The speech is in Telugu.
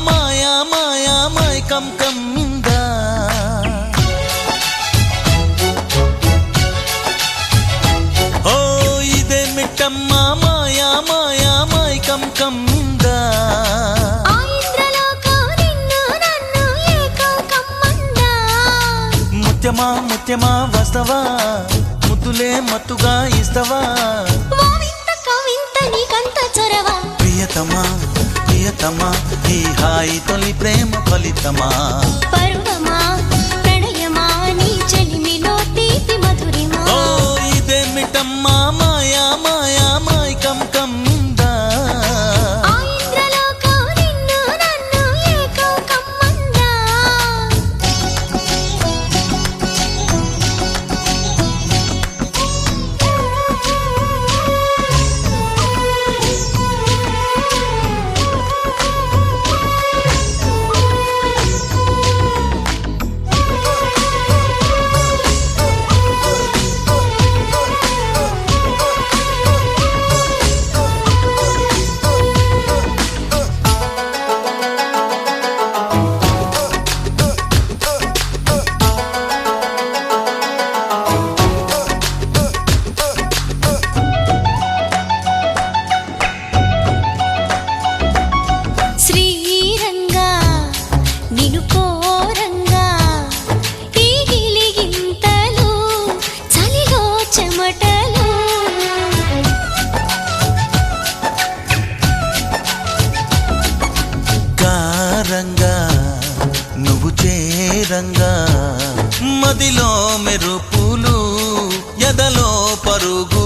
మాయా మాయా మైకం కమ్మిందా ఓ ఇదే మిట్టమ్మా మాయా మాయా మైకం కమ్మిందా ముత్యమా ముత్యమా వస్తవా ముద్దులే మత్తుగా ఇస్తవా ప్రియతమా ప్రియతమా ఈ హాయి తొలి ప్రేమ ఫలితమా పర్వమా ప్రణయమా నీ చెలిమిలో తీపి మధురిమా ఓ ఇదే మిట్టమ్మా మాయా మాయా మైకం కమ్మిందా నువ్వు చేరంగా మదిలో మెరుపులు ఎదలో పరుగు